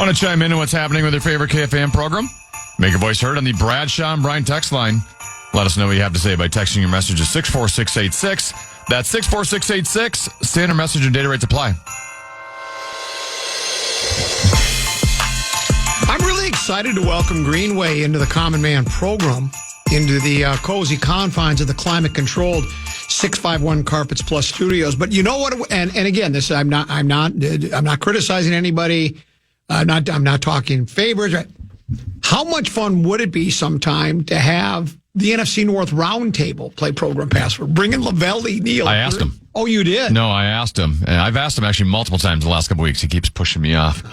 Want to chime in on what's happening with your favorite KFAN program? Make your voice heard on the Bradshaw and Bryan text line. Let us know what you have to say by texting your message to 64686. That's 64686. Standard message and data rates apply. I'm really excited to welcome Greenway into the Common Man program, into the cozy confines of the climate-controlled 651 Carpets Plus Studios. But you know what? And again, this I'm not criticizing anybody. I'm not talking favors. How much fun would it be sometime to have the NFC North Roundtable play Program Password? Bring in Lavelli, Neal. I asked him. Oh, you did? No, I asked him. And I've asked him actually multiple times the last couple of weeks. He keeps pushing me off.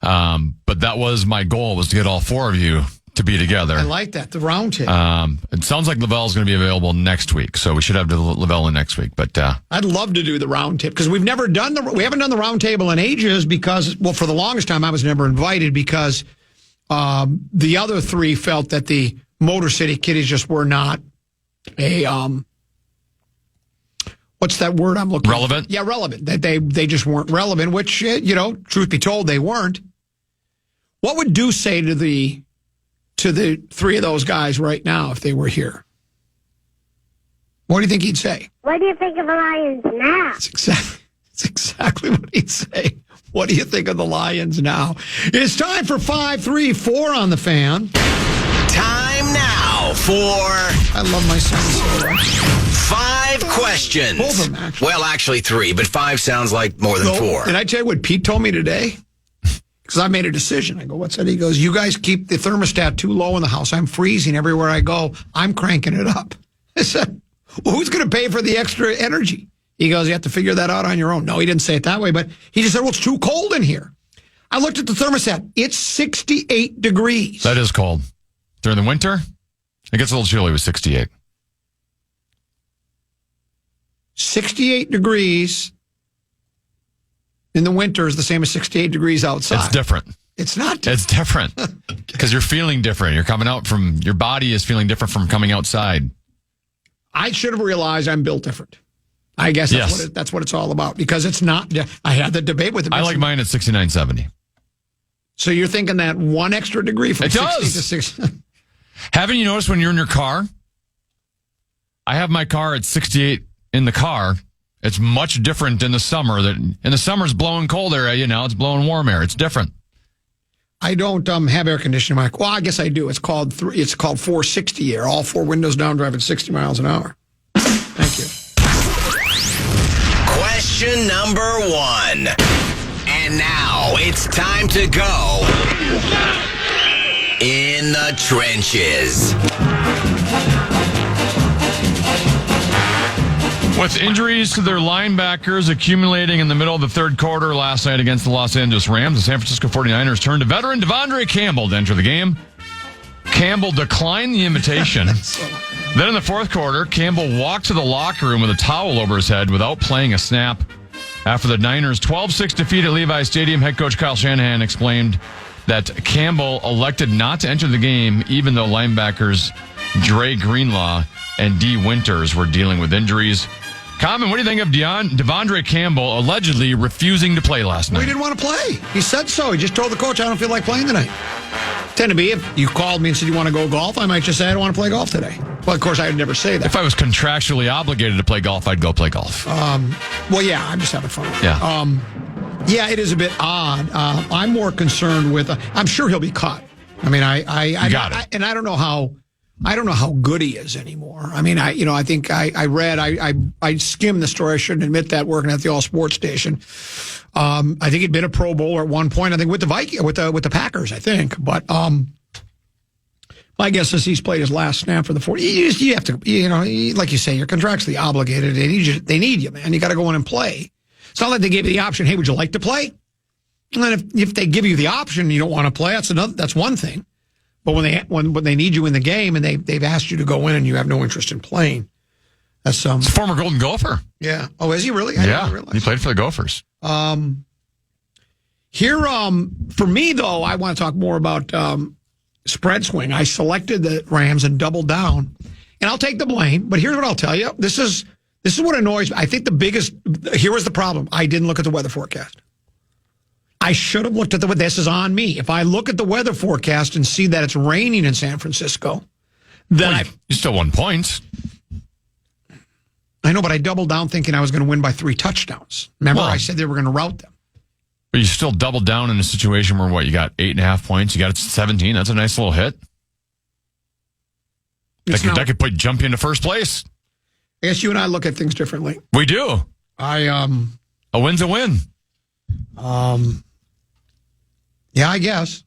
But that was my goal, was to get all four of you to be together. I like that, the roundtable. It sounds like Lavelle's going to be available next week, so we should have Lavelle in next week. But I'd love to do the roundtable because we haven't done the roundtable in ages because, well, for the longest time I was never invited because the other three felt that the Motor City Kiddies just were not a what's that word I'm looking relevant? For? Yeah, relevant. That they just weren't relevant, which truth be told, they weren't. What would Deuce say to the three of those guys right now if they were here? What do you think he'd say? What do you think of the Lions now? It's exactly what he'd say. What do you think of the Lions now? It's time for 5-3-4 on the Fan. Time now for... I love my son so much. 5 questions. Both of them, actually. Well, actually 3, but 5 sounds like more than 4. Did I tell you what Pete told me today? Because I made a decision. I go, what's that? He goes, you guys keep the thermostat too low in the house. I'm freezing everywhere I go. I'm cranking it up. I said, well, who's going to pay for the extra energy? He goes, you have to figure that out on your own. No, he didn't say it that way, but he just said, well, it's too cold in here. I looked at the thermostat. It's 68 degrees. that is cold. During the winter, it gets a little chilly with 68. 68 degrees in the winter is the same as 68 degrees outside. It's different. It's not different. It's different because you're feeling different. You're coming out from, your body is feeling different from coming outside. I should have realized I'm built different. I guess that's what it's all about because it's not. I had the debate with him. I like mine at 69, 70. So you're thinking that one extra degree from 60 to 60. Haven't you noticed when you're in your car? I have my car at 68 in the car. It's much different in the summer. In the summer, it's blowing cold air. It's blowing warm air. It's different. I don't have air conditioning in my car. Well, I guess I do. It's called 460 air. All 4 windows down, driving 60 miles an hour. Thank you. Question number 1. And now it's time to go in the trenches. With injuries to their linebackers accumulating in the middle of the third quarter last night against the Los Angeles Rams, the San Francisco 49ers turned to veteran Devondre Campbell to enter the game. Campbell declined the invitation. Then in the fourth quarter, Campbell walked to the locker room with a towel over his head without playing a snap. After the Niners' 12-6 defeat at Levi Stadium, head coach Kyle Shanahan explained that Campbell elected not to enter the game even though linebackers Dre Greenlaw and D. Winters were dealing with injuries. Common, what do you think of Devondre Campbell allegedly refusing to play last night? He didn't want to play. He said so. He just told the coach, I don't feel like playing tonight. Tend to be, if you called me and said you want to go golf, I might just say I don't want to play golf today. Well, of course, I would never say that. If I was contractually obligated to play golf, I'd go play golf. Well, yeah, I'm just having fun with it. Yeah. Yeah, it is a bit odd. I'm more concerned with, I'm sure he'll be cut. I mean, I don't know how good he is anymore. I mean, I think I read, I skimmed the story. I shouldn't admit that working at the All Sports station. I think he'd been a Pro Bowler at one point. I think with the Packers. I think, but my guess is he's played his last snap for the 40. You have to, like you say, you're contractually obligated. They need you, man. You got to go in and play. It's not like they gave you the option. Hey, would you like to play? And then if they give you the option, and you don't want to play. That's one thing. But when they need you in the game and they've asked you to go in and you have no interest in playing, that's He's a former Golden Gopher. Yeah. Oh, is he really? I didn't realize. He played for the Gophers. Here, for me though, I want to talk more about spread swing. I selected the Rams and doubled down, and I'll take the blame. But here's what I'll tell you: this is what annoys me. I think here was the problem. I didn't look at the weather forecast. I should have looked at this is on me. If I look at the weather forecast and see that it's raining in San Francisco, then you still won points. I know, but I doubled down thinking I was going to win by 3 touchdowns. Remember, I said they were going to rout them. But you still doubled down in a situation where, you got 8.5 points. You got it to 17. That's a nice little hit. That could jump you into first place. I guess you and I look at things differently. We do. A win's a win. Yeah, I guess.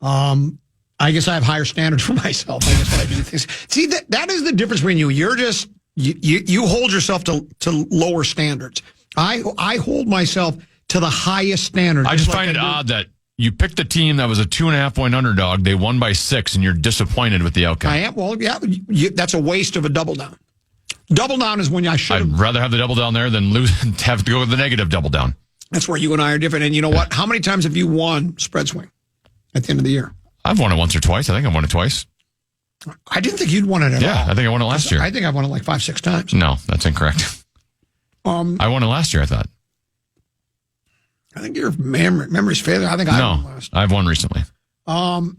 I guess I have higher standards for myself. I guess I do things. See, that is the difference between you. You're just you hold yourself to lower standards. I hold myself to the highest standards. I just find it odd that you picked the team that was a 2.5 point underdog. They won by 6, and you're disappointed with the outcome. I am. Well, yeah, that's a waste of a double down. Double down is when I should. I'd rather have the double down there than have to go with the negative double down. That's where you and I are different. And you know what? How many times have you won spread swing at the end of the year? I've won it once or twice. I think I won it twice. I didn't think you'd won it at all. Yeah, I think I won it last year. I think I've won it like 5-6 times. No, that's incorrect. I won it last year, I thought. I think your memory's failing. I think I won last. I've won recently. You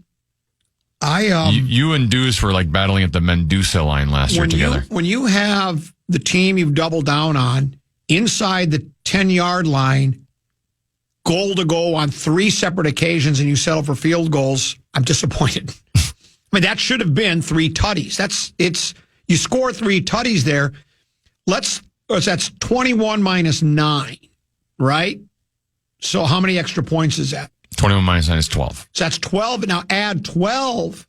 and Deuce were like battling at the Mendoza line last year together. When you have the team you've doubled down on inside the 10-yard line, goal to go on 3 separate occasions, and you settle for field goals, I'm disappointed. I mean, that should have been 3 tutties. You score 3 tutties there. That's 21 minus 9, right? So how many extra points is that? 21 minus 9 is 12. So that's 12. Now add 12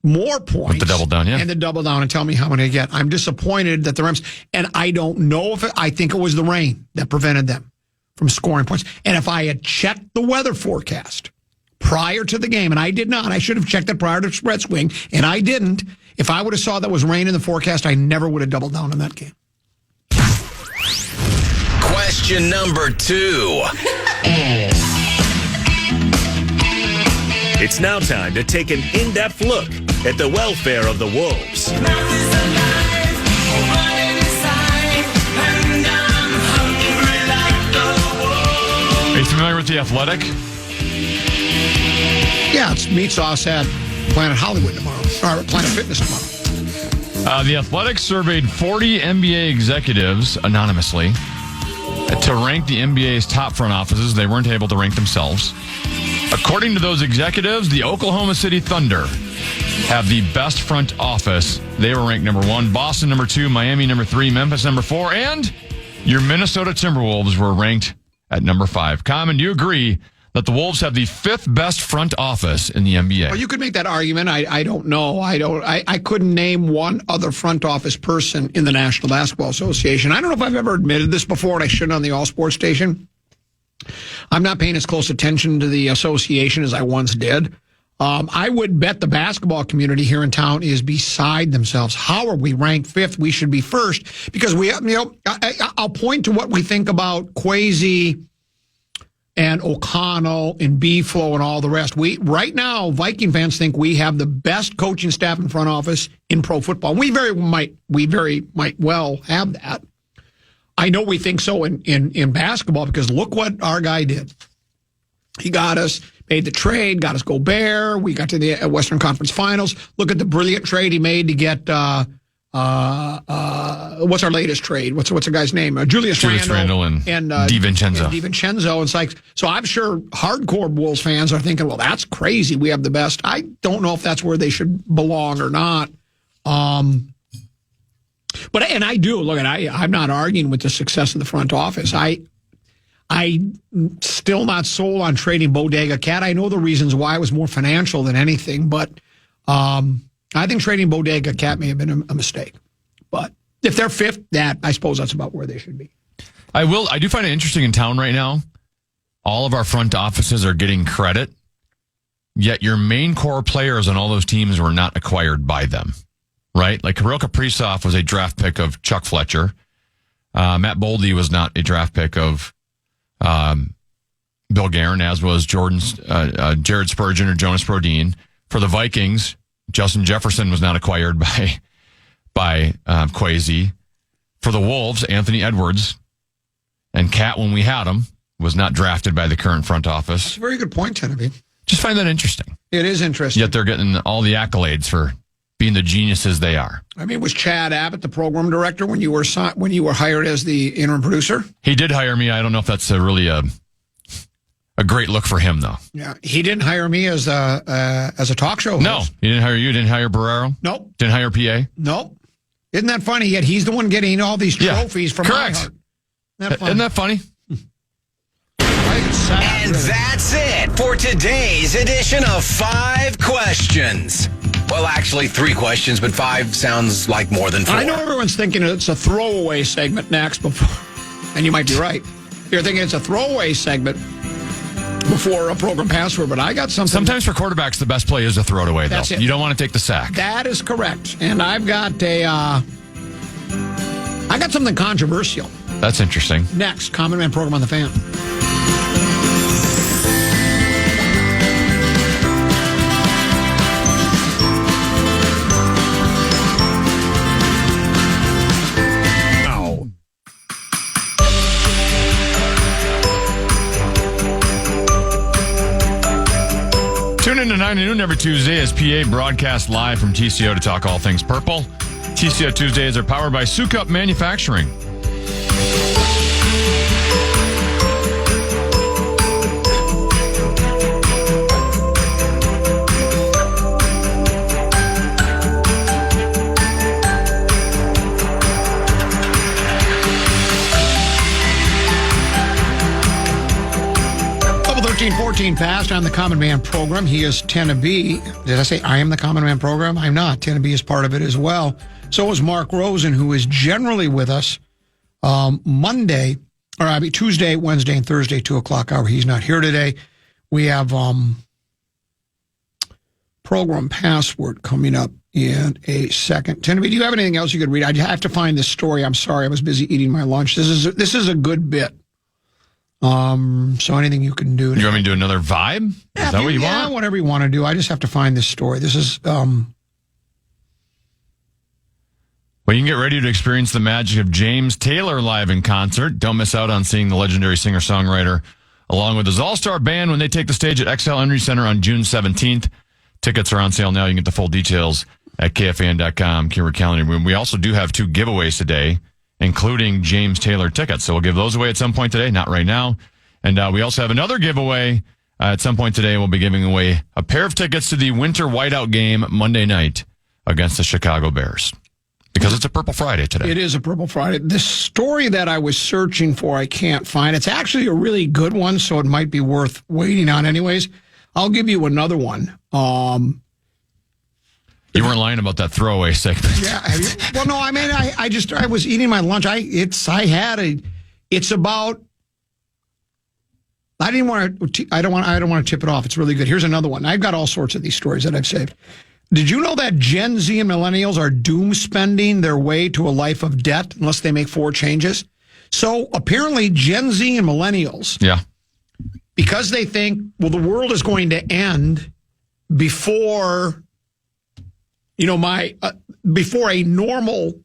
more points. With the double down, yeah. And the double down, and tell me how many I get. I'm disappointed that the Rams, and I don't know I think it was the rain that prevented them from scoring points. And if I had checked the weather forecast prior to the game, and I did not, I should have checked it prior to spread swing, and I didn't. If I would have saw that was rain in the forecast, I never would have doubled down on that game. Question number 2. It's now time to take an in-depth look at the welfare of the Wolves. Are you familiar with The Athletic? Yeah, it's Meat Sauce at Planet Hollywood tomorrow, or Planet Fitness tomorrow. The Athletic surveyed 40 NBA executives anonymously to rank the NBA's top front offices. They weren't able to rank themselves. According to those executives, the Oklahoma City Thunder have the best front office. They were ranked number 1, Boston number 2, Miami number 3, Memphis number 4, and your Minnesota Timberwolves were ranked at number 5. Common, do you agree that the Wolves have the 5th best front office in the NBA? Well, you could make that argument. I don't know. I couldn't name one other front office person in the National Basketball Association. I don't know if I've ever admitted this before, and I shouldn't on the All Sports station. I'm not paying as close attention to the association as I once did. I would bet the basketball community here in town is beside themselves. How are we ranked 5th? We should be 1st because I'll point to what we think about Kwesi and O'Connell and B-Flow and all the rest. Right now, Viking fans think we have the best coaching staff and front office in pro football. We very might well have that. I know we think so in basketball because look what our guy did. He got us, made the trade, got us Gobert. We got to the Western Conference Finals. Look at the brilliant trade he made to get what's our latest trade? What's the guy's name? Julius Randle and DiVincenzo. DiVincenzo. It's like, so I'm sure hardcore Wolves fans are thinking, well, that's crazy. We have the best. I don't know if that's where they should belong or not. But I do look at. I'm not arguing with the success of the front office. I still not sold on trading Bodega Cat. I know the reasons why. It was more financial than anything, but I think trading Bodega Cat may have been a mistake. But if they're 5th, I suppose that's about where they should be. I do find it interesting in town right now. All of our front offices are getting credit, yet your main core players on all those teams were not acquired by them, right? Like Kirill Kaprizov was a draft pick of Chuck Fletcher. Matt Boldy was not a draft pick of Bill Guerin, as was Jared Spurgeon or Jonas Brodin. For the Vikings, Justin Jefferson was not acquired by Kwesi. For the Wolves, Anthony Edwards and Cat when we had him. was not drafted by the current front office. That's a very good point, Tenneby. Just find that interesting. It is interesting. Yet they're getting all the accolades for being the geniuses they are. I mean, was Chad Abbott the program director when you were hired as the interim producer? He did hire me. I don't know if that's really a great look for him, though. Yeah, he didn't hire me as a talk show host. No, he didn't hire you. Didn't hire Barrero. Nope. Didn't hire PA. Nope. Isn't that funny? Yet he's the one getting all these trophies from correct. iHeart. Isn't that funny? And that's it for today's edition of 5 Questions. Well, actually, 3 questions, but 5 sounds like more than 4. I know everyone's thinking it's a throwaway segment next, and you might be right. You're thinking it's a throwaway segment before a program password, but I got something. Sometimes for quarterbacks, the best play is a throw it away, though. That's it. You don't want to take the sack. That is correct. And I've got I got something controversial. That's interesting. Next, Common Man program on the Fan. Tune in to 9 to noon every Tuesday as PA broadcasts live from TCO to talk all things purple. TCO Tuesdays are powered by Soup Up Manufacturing. Level 13-14 passed on the Common Man program. He is Tenneby. Did I say I am the Common Man program? I'm not. Tenneby is part of it as well. So is Mark Rosen, who is generally with us Tuesday, Wednesday, and Thursday, 2 o'clock hour. He's not here today. We have program password coming up in a second. Tenneby, do you have anything else you could read? I have to find this story. I'm sorry, I was busy eating my lunch. This is a good bit. So anything you can do. You want me to do another vibe? Is that what you want? Yeah, whatever you want to do. I just have to find this story. This is Well, you can get ready to experience the magic of James Taylor live in concert. Don't miss out on seeing the legendary singer-songwriter along with his all-star band when they take the stage at XL Energy Center on June 17th. Tickets are on sale now. You can get the full details at KFAN.com, keyword calendar. We also do have 2 giveaways today, including James Taylor tickets. So we'll give those away at some point today, not right now. And we also have another giveaway at some point today. We'll be giving away a pair of tickets to the Winter Whiteout game Monday night against the Chicago Bears. Because it's a Purple Friday today. It is a Purple Friday. The story that I was searching for, I can't find. It's actually a really good one, so it might be worth waiting on anyways. I'll give you another one. You weren't lying about that throwaway segment. Yeah. Have you? Well, no, I mean, I was eating my lunch. It's about, I don't want to tip it off. It's really good. Here's another one. I've got all sorts of these stories that I've saved. Did you know that Gen Z and millennials are doom spending their way to a life of debt unless they make 4 changes? So apparently Gen Z and millennials, because they think, well, the world is going to end before, before a normal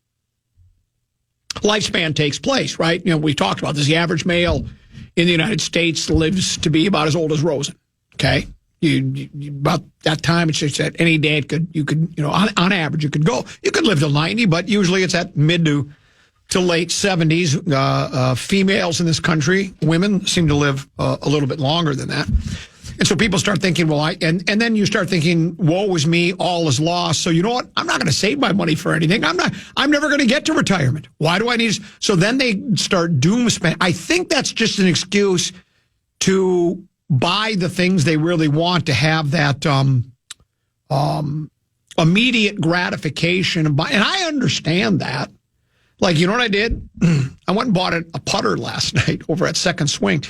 lifespan takes place, right? We talked about this. The average male in the United States lives to be about as old as Rosen. Okay. You about that time, it's just that any day you could on average you could live to 90, but usually it's at mid to late 70s. Females in this country, women seem to live a little bit longer than that, and so people start thinking, well, and then you start thinking, woe is me, all is lost. So you know what? I'm not going to save my money for anything. I'm never going to get to retirement. Why do I need? So then they start doom spending. I think that's just an excuse to buy the things they really want, to have that immediate gratification. And I understand that. Like, you know what I did? I went and bought a putter last night over at Second Swing.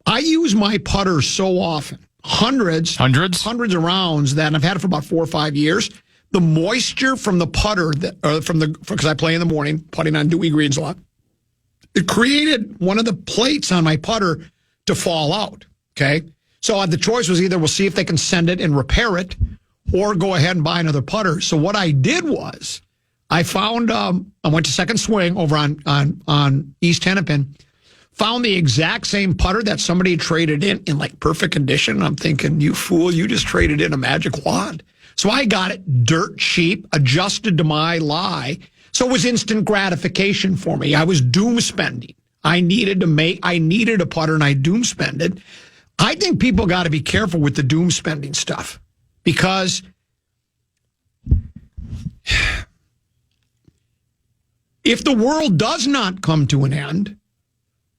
I use my putter so often, hundreds of rounds, that I've had it for about 4 or 5 years. The moisture from the putter, because I play in the morning, putting on Dewey Greens a lot, it created one of the plates on my putter to fall out. Okay, so the choice was either we'll see if they can send it and repair it, or go ahead and buy another putter. So what I did was I found I went to Second Swing over on East Hennepin, found the exact same putter that somebody traded in like perfect condition. I'm thinking, you fool, you just traded in a magic wand. So I got it dirt cheap, adjusted to my lie. So it was instant gratification for me. I was doom spending. I needed a putter and I doom spended. I think people got to be careful with the doom spending stuff because if the world does not come to an end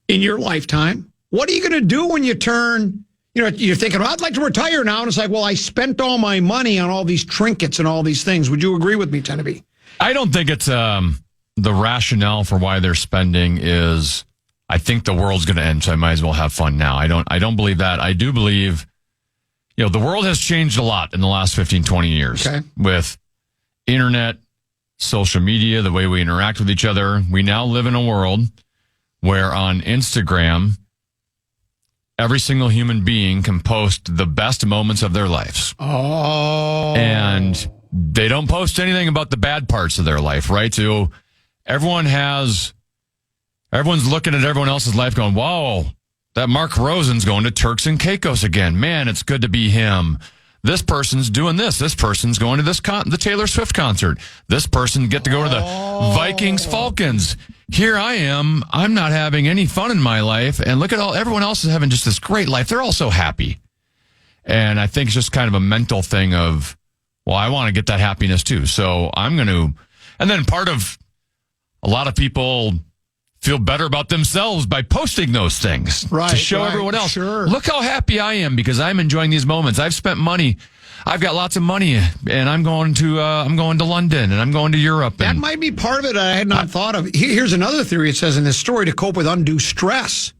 in your lifetime, what are you going to do when you turn, you're thinking, well, I'd like to retire now. And it's like, well, I spent all my money on all these trinkets and all these things. Would you agree with me, Teneby? I don't think it's the rationale for why they're spending is, I think the world's going to end, so I might as well have fun now. I don't believe that. I do believe, the world has changed a lot in the last 15, 20 years with internet, social media, the way we interact with each other. We now live in a world where on Instagram, every single human being can post the best moments of their lives. Oh. And they don't post anything about the bad parts of their life, right? So everyone's looking at everyone else's life going, whoa, that Mark Rosen's going to Turks and Caicos again. Man, it's good to be him. This person's doing this. This person's going to the Taylor Swift concert. This person get to go to the Vikings Falcons. Here I am. I'm not having any fun in my life. And look at everyone else is having just this great life. They're all so happy. And I think it's just kind of a mental thing of, well, I want to get that happiness too. So I'm going to, and then part of a lot of people feel better about themselves by posting those things to show everyone else. Sure. Look how happy I am because I'm enjoying these moments. I've spent money. I've got lots of money, and I'm going to London, and I'm going to Europe. That might be part of it I had not thought of. Here's another theory. It says in this story, to cope with undue stress,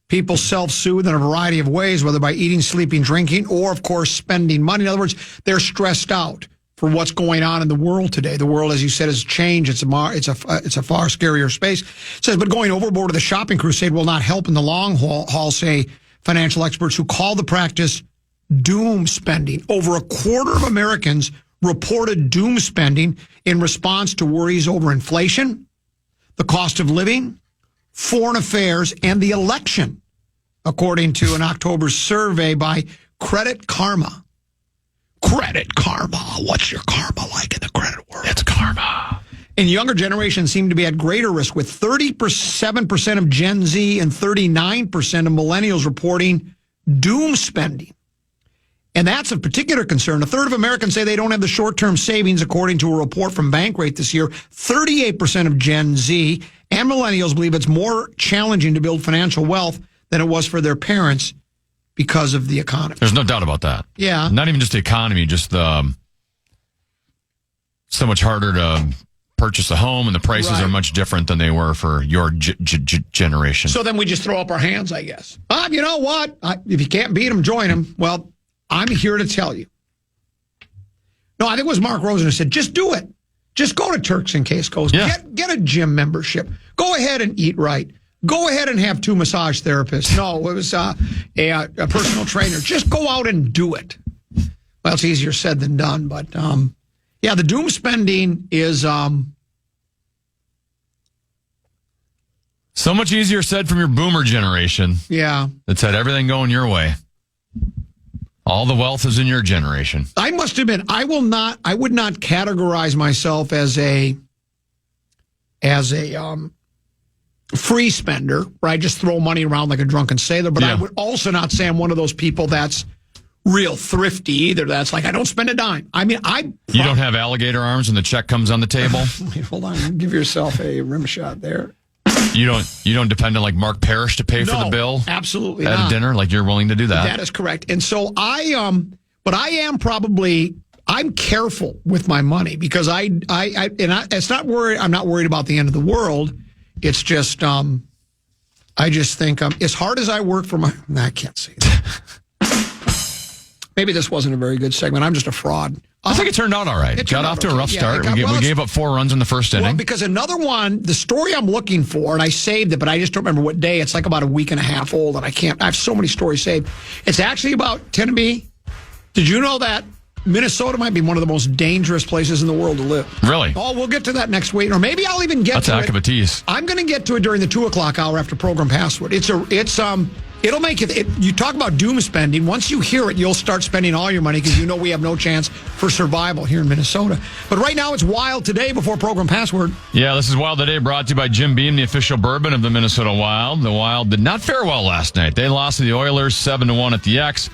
people self-soothe in a variety of ways, whether by eating, sleeping, drinking, or, of course, spending money. In other words, they're stressed out for what's going on in the world today. The world, as you said, has changed. It's a far scarier space. It says, but going overboard with the shopping crusade will not help in the long haul, say financial experts who call the practice doom spending. Over a quarter of Americans reported doom spending in response to worries over inflation, the cost of living, foreign affairs, and the election, according to an October survey by Credit Karma. Credit Karma. What's your karma like in the credit world? It's karma. And younger generations seem to be at greater risk, with 37% of Gen Z and 39% of millennials reporting doom spending. And that's of particular concern. A third of Americans say they don't have the short-term savings, according to a report from Bankrate this year. 38% of Gen Z and millennials believe it's more challenging to build financial wealth than it was for their parents because of the economy. There's no doubt about that. Yeah. Not even just the economy, just so much harder to purchase a home, and the prices are much different than they were for your generation. So then we just throw up our hands, I guess. You know what? If you can't beat them, join them. Well, I'm here to tell you. No, I think it was Mark Rosen who said, just do it. Just go to Turks and Caicos. Yeah. Get a gym membership. Go ahead and eat right. Go ahead and have 2 massage therapists. No, it was a personal trainer. Just go out and do it. Well, it's easier said than done. But, yeah, the doom spending is... so much easier said from your boomer generation. Yeah. That's had everything going your way. All the wealth is in your generation. I must admit, I would not categorize myself as a free spender, where I just throw money around like a drunken sailor, but I would also not say I'm one of those people that's real thrifty either. That's like, I don't spend a dime. I mean, you don't have alligator arms when the check comes on the table? Wait, hold on. Give yourself a rim shot there. You don't depend on like Mark Parrish to pay for the bill? Absolutely at not. A dinner, like you're willing to do that. That is correct. And so I'm careful with my money because it's not worried. I'm not worried about the end of the world. It's just, I just think as hard as I work for I can't say that. Maybe this wasn't a very good segment. I'm just a fraud. I think it turned out all right. It got off to a rough start. We gave up 4 runs in the first inning. Well, because another one, the story I'm looking for, and I saved it, but I just don't remember what day. It's like about a week and a half old, and I have so many stories saved. It's actually about Teneby. Did you know that Minnesota might be one of the most dangerous places in the world to live. Really? Oh, we'll get to that next week, or maybe I'll even get That's to a it. heck of a tease. I'm going to get to it during the 2:00 hour after program password. It'll make it. You talk about doom spending. Once you hear it, you'll start spending all your money because you know we have no chance for survival here in Minnesota. But right now, it's Wild Today before program password. Yeah, this is Wild Today brought to you by Jim Beam, the official bourbon of the Minnesota Wild. The Wild did not fare well last night. They lost to the Oilers 7-1 at the X.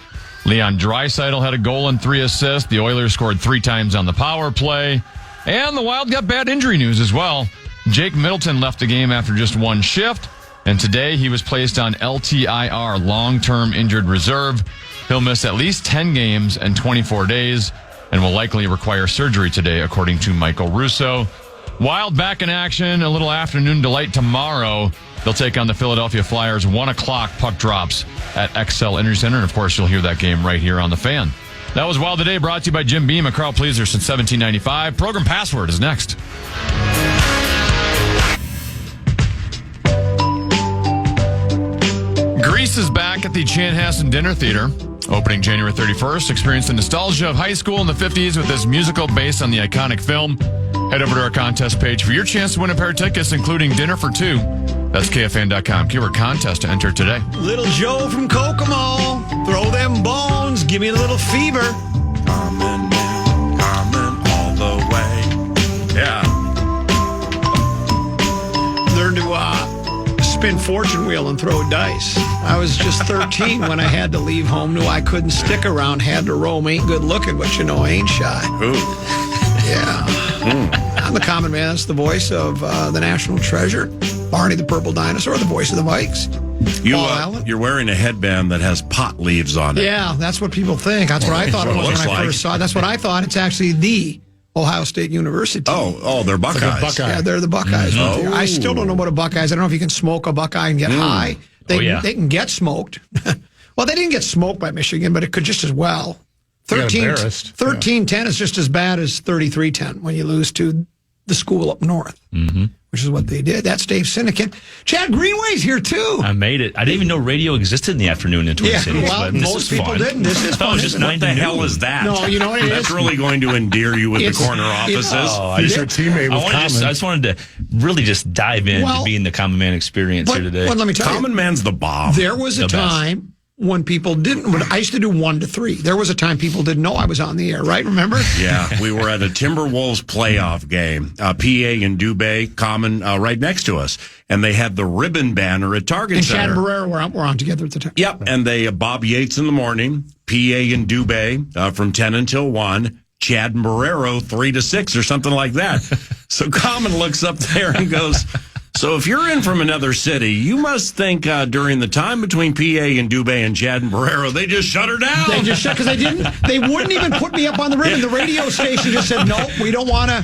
Leon Draisaitl had a goal and 3 assists. The Oilers scored 3 times on the power play. And the Wild got bad injury news as well. Jake Middleton left the game after just 1 shift. And today he was placed on LTIR, long-term injured reserve. He'll miss at least 10 games and 24 days and will likely require surgery today, according to Michael Russo. Wild back in action, a little afternoon delight tomorrow. They'll take on the Philadelphia Flyers. 1 o'clock puck drops at XL Energy Center. And, of course, you'll hear that game right here on The Fan. That was Wild Today, brought to you by Jim Beam, a crowd pleaser since 1795. Program password is next. Grease is back at the Chanhassen Dinner Theater, opening January 31st. Experience the nostalgia of high school in the 50s with this musical based on the iconic film. Head over to our contest page for your chance to win a pair of tickets, including dinner for 2. That's KFAN.com. Keyword contest to enter today. Little Joe from Kokomo, throw them bones, give me a little fever. Carmen all the way. Yeah. Learn to spin fortune wheel and throw dice. I was just 13 when I had to leave home. Knew I couldn't stick around. Had to roam. Ain't good looking, but you know I ain't shy. Ooh. Yeah. I'm the common man. That's the voice of the national treasure, Barney the Purple Dinosaur, the voice of the Vikes. You're wearing a headband that has pot leaves on it. Yeah, that's what people think. That's what I thought it was when I first saw it. That's what I thought. It's actually the Ohio State University. Oh, they're Buckeyes. Yeah, they're the Buckeyes. Mm-hmm. I still don't know what a Buckeye is. I don't know if you can smoke a Buckeye and get high. They can get smoked. Well, they didn't get smoked by Michigan, but it could just as well. 13-10 is just as bad as 33-10 when you lose to the school up north, which is what they did. That's Dave Sinekin. Chad Greenway's here, too. I made it. I didn't even know radio existed in the afternoon in Twin Cities. Well, most people didn't. This is fun. What the hell is that? No, you know what it is? That's really going to endear you with the corner offices. He's your teammate with I just wanted to really just dive in to being the Common Man experience here today. Well, let me tell you. Common Man's the bomb. There was a time when people didn't. When I used to do 1 to 3. There was a time people didn't know I was on the air, right? Remember? Yeah, we were at a Timberwolves playoff game. PA and Dubé, Common, right next to us, and they had the ribbon banner at Target and Center. Chad and Barrera were on together at the time. Yep, and they Bob Yates in the morning, PA and Dubé from 10 until 1. Chad and Barrero 3 to 6 or something like that. So Common looks up there and goes, so if you're in from another city, you must think during the time between PA and Dubé and Chad and Barrero, they just shut her down. They just shut because they wouldn't even put me up on the ribbon. The radio station just said, nope, we don't want to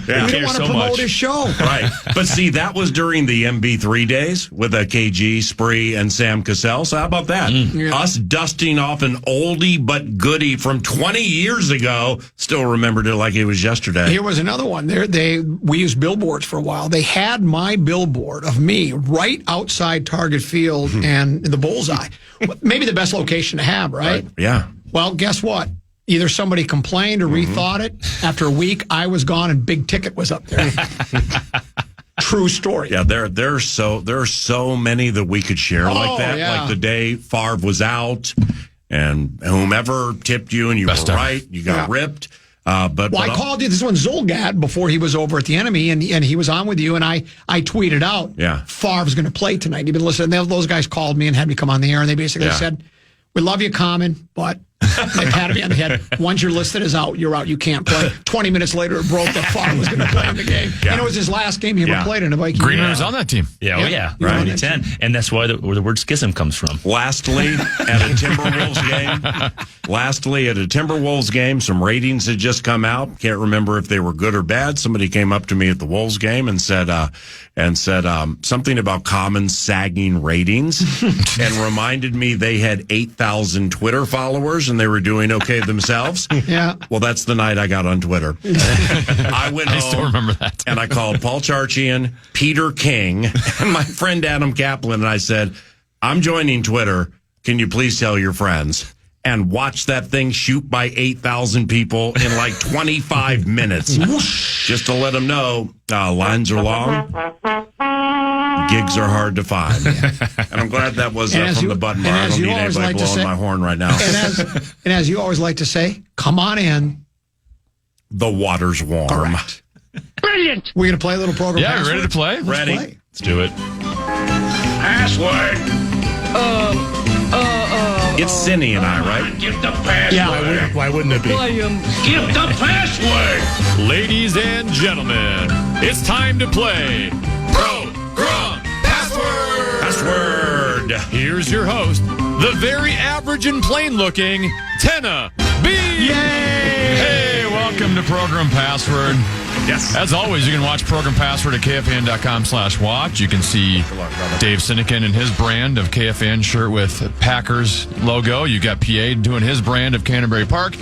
promote his show. Right. But see, that was during the MB3 days with KG, Spree, and Sam Cassell. So how about that? Us dusting off an oldie but goodie from 20 years ago. Still remembered it like it was yesterday. Here was another one. We used billboards for a while. They had my billboard of me right outside Target Field and the bullseye. Maybe the best location to have, right? Yeah. Well, guess what? Either somebody complained or rethought it. After a week, I was gone and Big Ticket was up there. True story. Yeah, there are so many that we could share like that. Yeah. Like the day Favre was out and whomever tipped you and you were right, you got ripped. I called you. This one Zolgad before he was over at the Enemy, and he was on with you, and I tweeted out, Favre's going to play tonight. You've been listening. Those guys called me and had me come on the air, and they basically said, we love you, Common, but they patted me on the head. Once your listed is out, you're out. You can't play. 20 minutes later, it broke that Favre was going to play in the game. Yeah. And it was his last game he ever played in a Viking. Greenman was on that team. Yeah, right. 2010. And that's where the word schism comes from. Lastly, at a Timberwolves game, some ratings had just come out. Can't remember if they were good or bad. Somebody came up to me at the Wolves game and said something about Common sagging ratings and reminded me they had 8,000 Twitter followers and they were doing okay themselves. Yeah. Well, that's the night I got on Twitter. I went home. I still remember that. And I called Paul Charchian, Peter King, and my friend Adam Kaplan, and I said, I'm joining Twitter. Can you please tell your friends? and watch that thing shoot by 8,000 people in like 25 minutes. Just to let them know, lines are long, gigs are hard to find. And I'm glad that was from the button bar. I don't need anybody blowing my horn right now. And as you always like to say, come on in. The water's warm. Correct. Brilliant. We're going to play a little program. Yeah, you ready to play? Ready. Let's do it. Password. It's Cindy and I, right? Give the password. Yeah, Why wouldn't it be? Give the password. Ladies and gentlemen, it's time to play Progrum Password. Here's your host, the very average and plain-looking Tenna B. Yay! Hey, welcome to Program Password. Yes. As always, you can watch Program Password at KFAN.com/watch. You can see Dave Sinekin and his brand of KFAN shirt with Packers logo. You got PA doing his brand of Canterbury Park.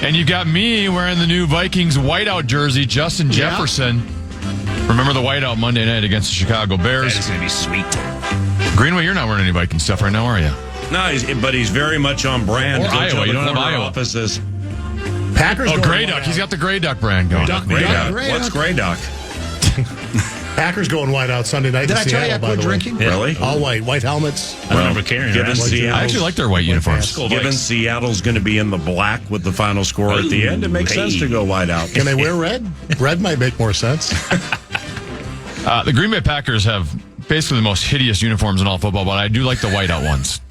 And you got me wearing the new Vikings whiteout jersey, Justin Jefferson. Remember the whiteout Monday night against the Chicago Bears? That is going to be sweet. Greenway, you're not wearing any Viking stuff right now, are you? No, but he's very much on brand. Or Iowa. You don't have Iowa. Offices. Packers. Oh, Grey Duck. He's got the Grey Duck brand going. Grey Duck. What's Grey Duck? Packers going white out Sunday night. Did in I tell you I Seattle, by quit the way. drinking? Yeah. Really? All white helmets. I remember carrying given it. Seattle- I actually like their white uniforms. Given Seattle's going to be in the black with the final score at the end, it makes sense to go white out. Can they wear red? Red might make more sense. The Green Bay Packers have basically the most hideous uniforms in all football, but I do like the whiteout ones.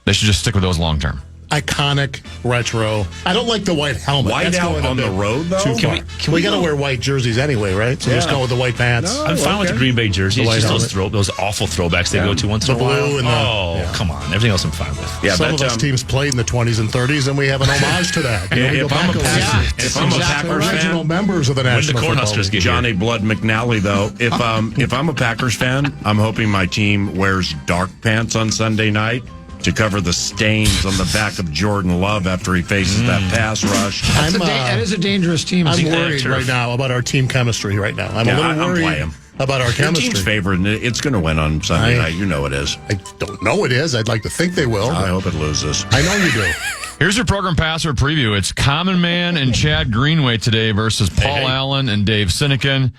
They should just stick with those long term. Iconic, retro. I don't like the white helmet. White That's out going a on the bit road, though? Too far. We got to wear white jerseys anyway, right? So just go with the white pants. No. I'm fine with the Green Bay jersey. The It's white just those awful throwbacks they go to once in a The while. blue and the- Come on. Everything else I'm fine with. Yeah, Some of us teams played in the 20s and 30s, and we have an homage to that. You know, we If go I'm back a a ways. Packers- if I'm a Packers Original fan, members of the When the National Football Cornhuskers League. get Johnny Blood McNally, though, if I'm a Packers fan, I'm hoping my team wears dark pants on Sunday night to cover the stains on the back of Jordan Love after he faces that pass rush. That is a dangerous team. I'm they have worried turf? right now about our team chemistry right now. I'm a little I'm worried playing. about our Your chemistry. team's favored, and it's going to win on Sunday night. You know it is. I don't know it is. I'd like to think they will. I hope it loses. I know you do. Here's your Program Password preview. It's Common Man and Chad Greenway today versus Paul Allen and Dave Sinekin.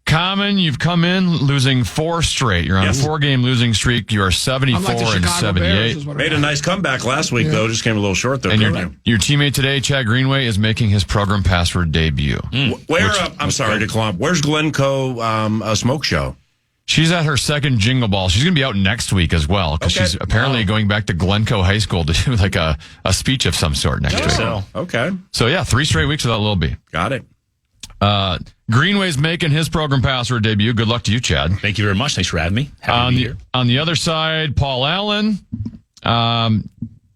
Common, you've come in losing 4 straight. You're on a 4-game losing streak. You are 74 Unlike the and Chicago Bears 78. is what Made a nice comeback last week, though. Just came a little short, though. And didn't you? your teammate today, Chad Greenway, is making his Program Password debut. I'm sorry to clump. Where's Glencoe a smoke show? She's at her second Jingle Ball. She's going to be out next week as well because she's apparently going back to Glencoe High School to do like a speech of some sort next week. Okay. So, yeah, 3 straight weeks without Lil B. Got it. Greenway's making his Program Password debut. Good luck to you, Chad. Thank you very much. Thanks for having me. Happy to be here. On the other side, Paul Allen.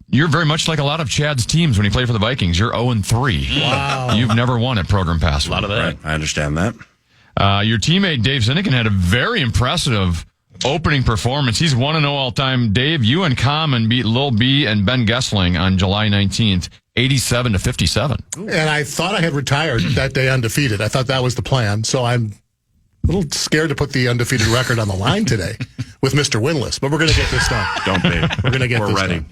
You're very much like a lot of Chad's teams when he played for the Vikings. You're 0-3. Wow. You've never won at Program Password. A lot of that. Right. I understand that. Your teammate, Dave Sinekin, had a very impressive opening performance. He's 1-0 all time. Dave, you and Common beat Lil B and Ben Gessling on July 19th, 87-57. And I thought I had retired that day undefeated. I thought that was the plan. So I'm a little scared to put the undefeated record on the line today with Mr. Winless. But we're going to get this done. Don't be. We're going to get We're this ready. done.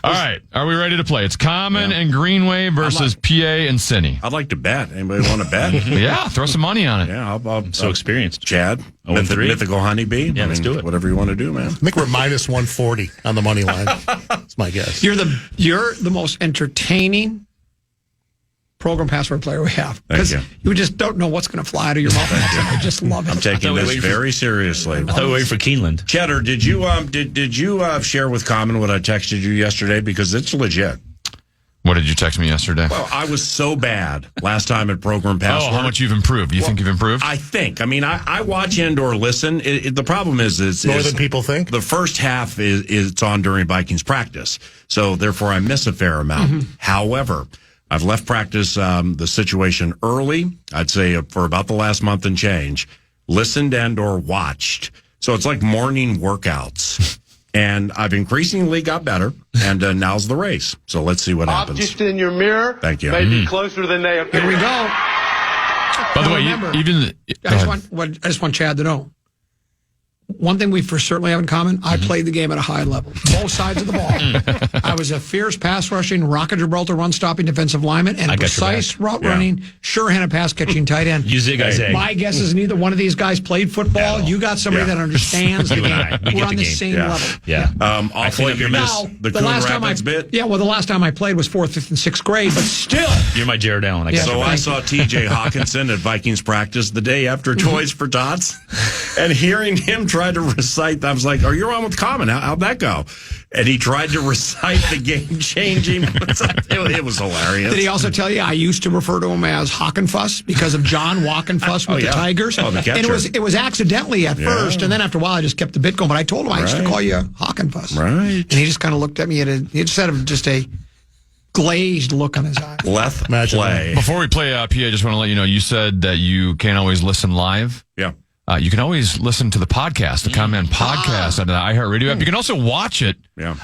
All right. Are we ready to play? It's Common and Greenway versus PA and Cinny. I'd like to bet. Anybody want to bet? Yeah, throw some money on it. Yeah, I'll So experienced. Chad, 0-3. mythical honeybee. Yeah, let's do it. Whatever you want to do, man. I think we're minus 140 on the money line. That's my guess. You're the most entertaining Program Password player we have. Thank you. You just don't know what's going to fly out of your mouth. I just love it. I'm taking we this waited for- very seriously. I thought we were waiting for Keeneland. Cheddar, did you share with Common what I texted you yesterday? Because it's legit. What did you text me yesterday? Well, I was so bad last time at Program Password. Oh, how much you've improved. You think you've improved? I think. I mean, I watch and or listen. The problem is More than people think. the first half is it's on during Vikings practice. So therefore I miss a fair amount. However, I've left practice the situation early, I'd say for about the last month and change, listened and or watched. So it's like morning workouts. And I've increasingly got better, and now's the race. So let's see what happens. Objects in your mirror Thank you. may be closer than they appear. Here we go. By the way, remember, even I just want Chad to know. one thing we for certainly have in common, I played the game at a high level. Both sides of the ball. I was a fierce pass rushing, Rock of Gibraltar run stopping defensive lineman and precise route running, sure-handed pass catching tight end. You zig, I zag. My guess is neither one of these guys played football. You got somebody that understands the game. We're on the same level. Yeah. I'll let you miss the Coon Rapids bit. Yeah, well, the last time I played was 4th, 5th, and 6th grade, but still. You're my Jared Allen. So I saw TJ Hawkinson at Vikings practice the day after Toys for Tots, and hearing him try to recite, I was like, "Are you on with Common? How'd that go?" And he tried to recite the game-changing. It was hilarious. Did he also tell you I used to refer to him as Hawkenfuss because of John Walkenfuss with the Tigers? Oh, the catcher. And it was accidentally at first, and then after a while I just kept the bit going. But I told him I used to call you Hawkenfuss. Right. And he just kind of looked at me and he just had just a glazed look on his eye. Let's play. Before we play PA, I just want to let you know, you said that you can't always listen live. Yeah. You can always listen to the podcast, the Common podcast on the iHeartRadio app. You can also watch it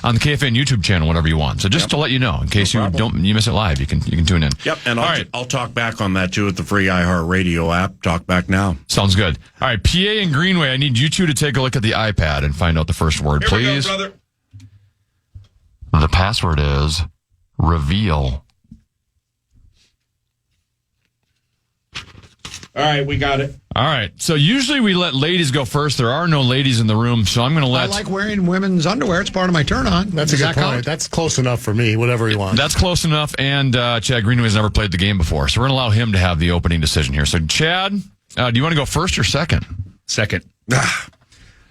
on the KFAN YouTube channel, whatever you want. So just to let you know, in case you miss it live, you can tune in. Yep, and I'll talk back on that too with the free iHeartRadio app. Talk back now. Sounds good. All right, PA and Greenway, I need you two to take a look at the iPad and find out the first word, Here please. we go, brother. The password is reveal. All right, we got it. All right. So usually we let ladies go first. There are no ladies in the room, so I'm going to let... I like wearing women's underwear. It's part of my turn-on. That's a good point. That's close enough for me, whatever you want. That's close enough, and Chad Greenway's never played the game before, so we're going to allow him to have the opening decision here. So, Chad, do you want to go first or second? Second. Okay.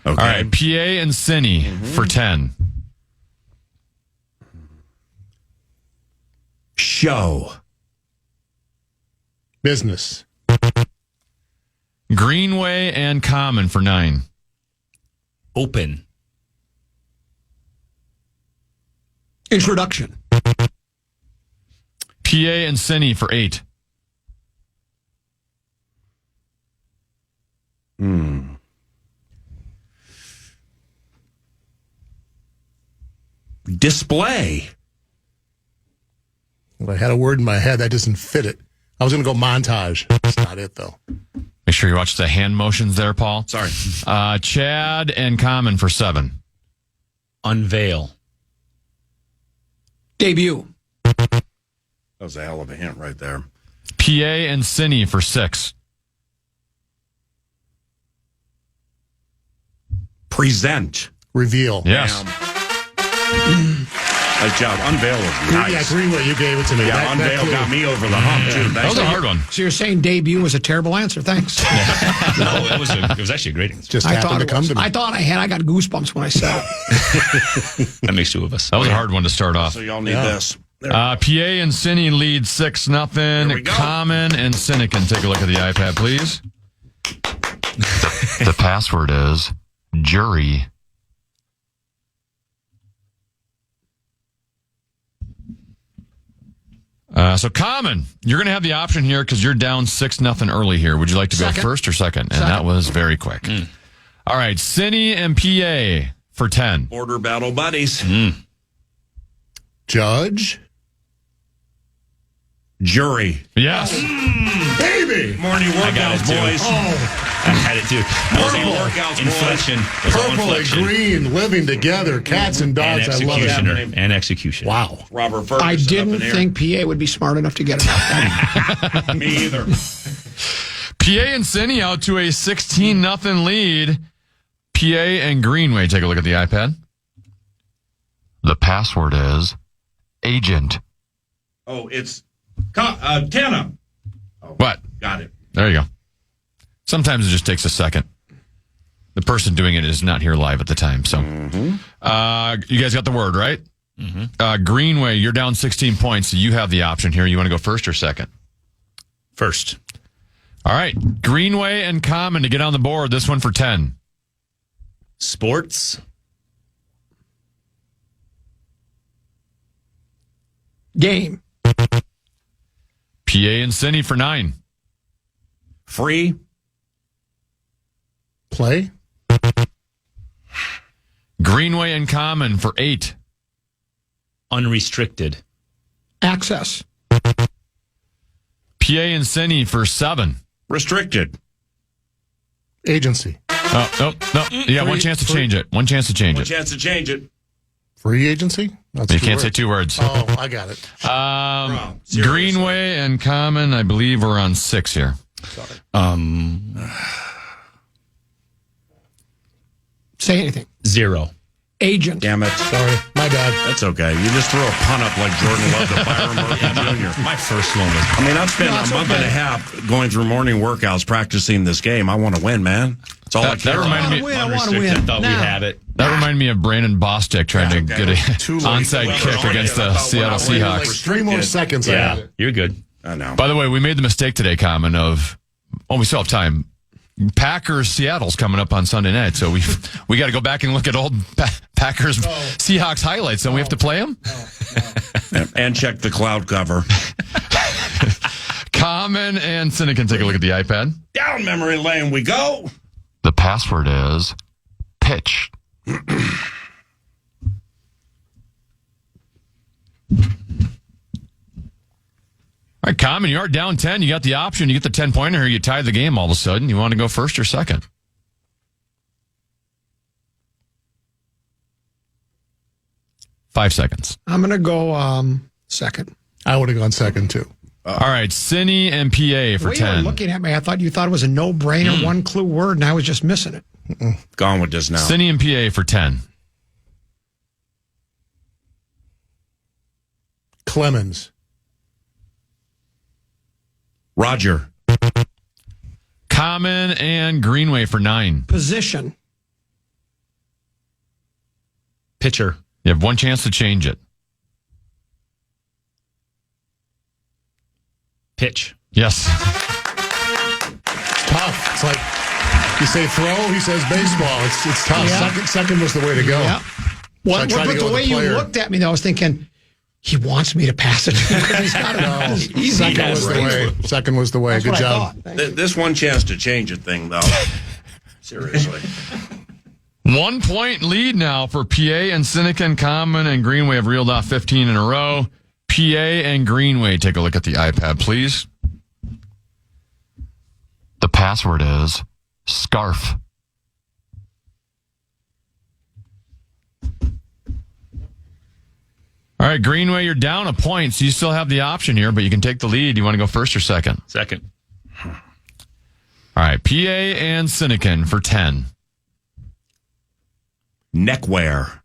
All right, PA and Cindy for 10. Show. Business. Greenway and Common for 9. Open. Introduction. PA and Cindy for 8. Display. Well, I had a word in my head that doesn't fit it. I was going to go montage. That's not it, though. Make sure you watch the hand motions there, Paul. Sorry. Chad and Common for 7. Unveil. Debut. That was a hell of a hint right there. PA and Cindy for 6. Present. Reveal. Yes. Nice job. Unveil was nice. Yeah, Greenway, you gave it to me. Yeah, Unveil got me over the hump, too. That was a hard one. So you're saying debut was a terrible answer. Thanks. No, it was actually a great answer. Just happened to come to me. I thought I got goosebumps when I said it. That makes 2 of us. That was a hard one to start off. So y'all need this. PA and Cindy lead 6-0. Here we go. Common and Cynican. Take a look at the iPad, please. The password is jury. So Common, you're going to have the option here because you're down 6-0 early here. Would you like to go first or second? And that was very quick. All right, Cindy and PA for 10. Border battle buddies. Judge. Jury. Yes. Baby. Morning workouts, boys. I had it too. Workouts, Inflection. Purple and green living together. Cats and dogs. I love it. And execution. Wow. Robert Ferguson. I didn't think PA would be smart enough to get it. Me either. PA and Cindy out to a 16-0 lead. PA and Greenway, take a look at the iPad. The password is agent. Oh, it's Tana. What? Got it. There you go. Sometimes it just takes a second. The person doing it is not here live at the time. So, you guys got the word, right? Greenway, you're down 16 points. So you have the option here. You want to go first or second? First. All right. Greenway and Common to get on the board. This one for 10. Sports. Game. PA and Cindy for 9. Free. Play. Greenway and Common for 8. Unrestricted. Access. PA and Cindy for 7. Restricted. Agency. Oh, no. You got one chance to change it. One chance to change One it. chance to change it. Free agency? That's You two can't say words. 2 words. Oh, I got it. Seriously. Greenway and Common, I believe, we're on 6 here. Say anything. 0. Agent. Damn it. Sorry. My bad. That's okay. You just throw a punt up like Jordan Love to Byron Murphy Jr. My first one was. I mean, I've spent No, a it's month okay. and a half going through morning workouts practicing this game. I want to win, man. That's all I That care reminded about. me- I want to Unrestricted. win. Thought we Now. had it. That reminded me of Brandon Bostic trying to okay. get a Too late. onside Well, kick we're against already- the I thought we're Seattle not Like Seahawks. 3 more seconds. I had Yeah, it. you're good. I know. By the way, we made the mistake today, Common, of, we still have time. Packers Seattle's coming up on Sunday night, so we got to go back and look at old Packers Seahawks highlights. Don't we have to play them? And check the cloud cover. Common and Sinekin, take a look at the iPad. Down memory lane we go. The password is pitch. All right, Common, you are down 10. You got the option. You get the 10-pointer here. You tie the game all of a sudden. You want to go first or second? Five seconds. I'm going to go second. I would have gone second, too. All right, Cine and PA The for way you were 10. looking at me, I thought you thought it was a no-brainer, one-clue word, and I was just missing it. Gone with this now. Cine and PA for 10. Clemens. Roger. Common and Greenway for 9. Position. Pitcher. You have one chance to change it. Pitch. Yes. Tough. It's like you say throw, he says baseball. It's tough. Yeah. Second was the way to go. Yeah. Well, I tried to but go the with way the you player. looked at me, though, I was thinking, he wants me to pass it. He's got it. Easy. Second was the way. Second was the way. That's Good what job. I thought. Thank you. This one chance to change it thing, though. Seriously. 1 point lead now for PA and Sinekin. Common and Greenway have reeled off 15 in a row. PA and Greenway, take a look at the iPad, please. The password is scarf. All right, Greenway, you're down a point, so you still have the option here, but you can take the lead. You want to go first or second? Second. All right, PA and Sinekin for 10. Neckwear.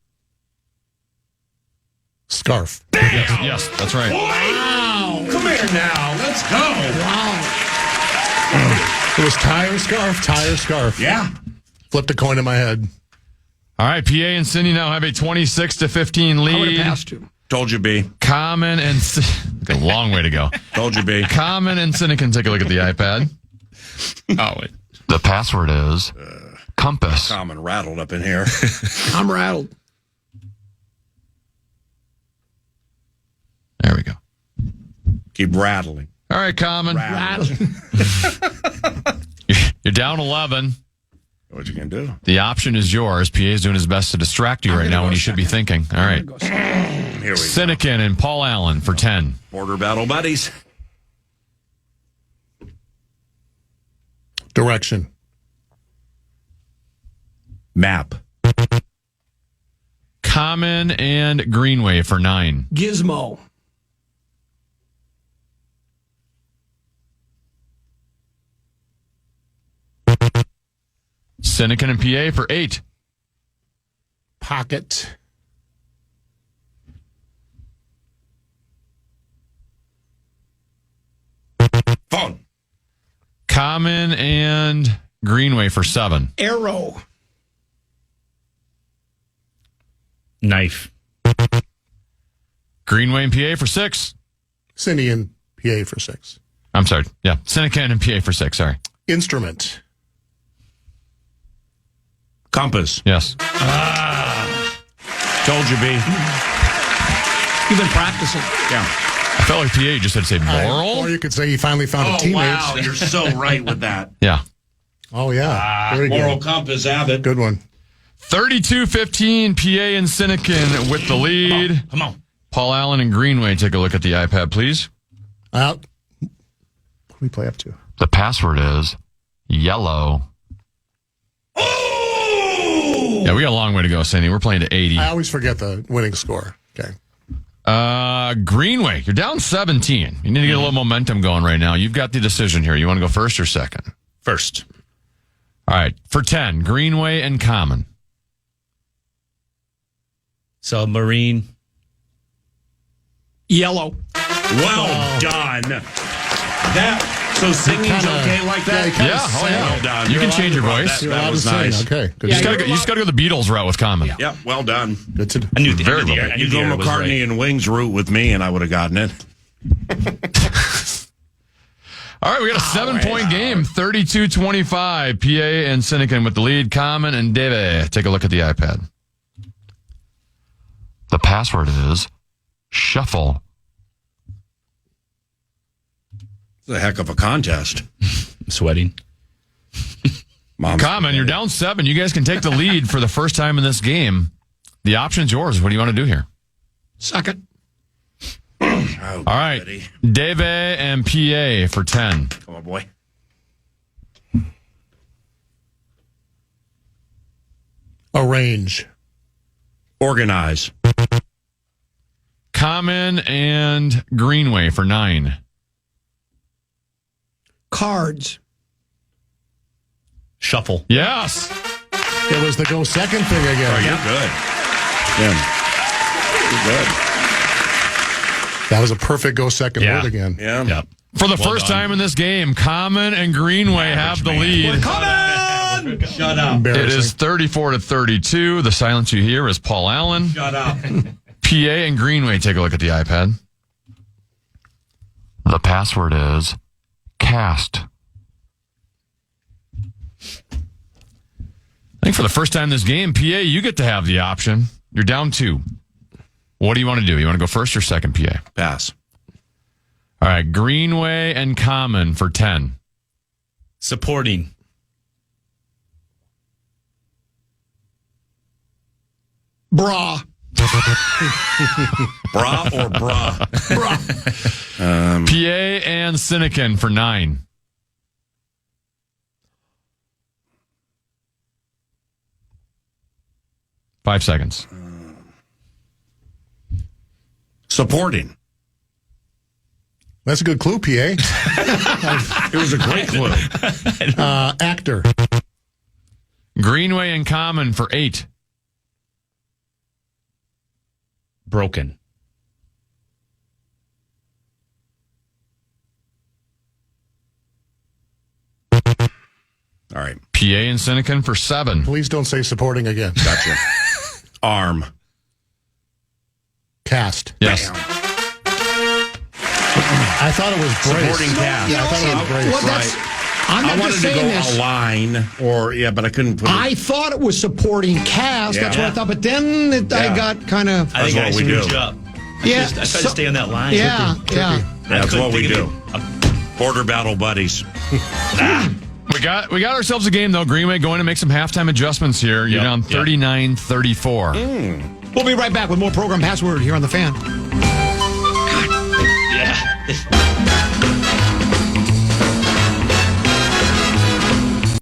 Scarf. Yes, that's right. Wow. Come here now. Let's go. It was tie or scarf. Tie or scarf. Yeah. Flipped a coin in my head. All right, PA and Cindy now have a 26-15 I would have lead. passed you. Told you, B. Common and a long way to go. Told you, B. Common and Sinekin, take a look at the iPad. Oh, wait. The password is compass. Common rattled up in here. I'm rattled. There we go. Keep rattling. All right, Common. Rattled. You're down 11. What you gonna do? The option is yours. PA is doing his best to distract you right now when you should be thinking. All right. Here we go. Sinekin and Paul Allen for 10. Border battle buddies. Direction. Map. Common and Greenway for 9. Gizmo. Sinekin and PA for 8. Pocket. Phone. Common and Greenway for 7. Arrow. Knife. Greenway and PA for 6. Cindy and PA for 6. I'm sorry. Yeah. Sinekin and PA for 6. Sorry. Instrument. Compass. Yes. Told you, B. You've been practicing. Yeah. I felt like PA just had to say moral. Or you could say he finally found a teammate. Wow. You're so right with that. Yeah. Oh, yeah. Very Moral good. compass, Abbott. Good one. 32-15, PA and Sinekin with the lead. Come on. Paul Allen and Greenway, take a look at the iPad, please. What do we play up to? The password is yellow. Oh! Yeah, we got a long way to go, Sandy. We're playing to 80. I always forget the winning score. Okay. Greenway, you're down 17. You need to get a little momentum going right now. You've got the decision here. You want to go first or second? First. All right. For 10, Greenway and Common. Submarine. Yellow. Well done. So singing's okay like that? Well done. You can change your voice. That was nice. Okay. Good. You just got to go the Beatles route with Common. Yep, well done. Good to I knew the, Very I knew the, well. I knew You the go era was McCartney right. and Wings route with me, and I would have gotten it. All right, we got a 7-point game, 32-25. PA and Sinekin with the lead. Common and Dave. Take a look at the iPad. The password is shuffle. It's a heck of a contest. I'm sweating. Common, you're down 7. You guys can take the lead for the first time in this game. The option's yours. What do you want to do here? Second. Oh, All right, buddy. Dave and PA for 10. Come on, boy. Arrange. Organize. Common and Greenway for 9. Cards. Shuffle. Yes. It was the go second thing again. Oh, you're good. Yeah. You're good. That was a perfect go second Yeah. word again. Yeah. Yep. For the Well first done. time in this game, Common and Greenway have the lead. Shut up. It Embarrassing. is 34-32. The silence you hear is Paul Allen. Shut up. PA and Greenway, take a look at the iPad. The password is cast. I think for the first time in this game, PA, you get to have the option. You're down 2. What do you want to do? You want to go first or second, PA? Pass. All right, Greenway and Common for 10. Supporting. Bra. Bra or bra? Bra. PA and Sinekin for 9. Five seconds. Supporting. That's a good clue, PA. It was a great clue. Actor. Greenway and Common for 8. Broken. All right. PA and Sinekin for 7. Please don't say supporting again. Gotcha. Arm. Cast. Yes. I thought it was brace. Supporting cast. Yeah, I thought it was brace. Well, that's. I'm I not wanted just to go saying this. a line, but I couldn't put it. I thought it was supporting cast. That's what I thought. But then I got kind of. I think That's I what we screwed do. you up. Yeah, I tried so- to stay on that line. Yeah, yeah. That's what we do. do. Border battle buddies. We got ourselves a game, though. Greenway going to make some halftime adjustments here. You're Yep, down yep. 39-34. We'll be right back with more program password here on the Fan. Yeah.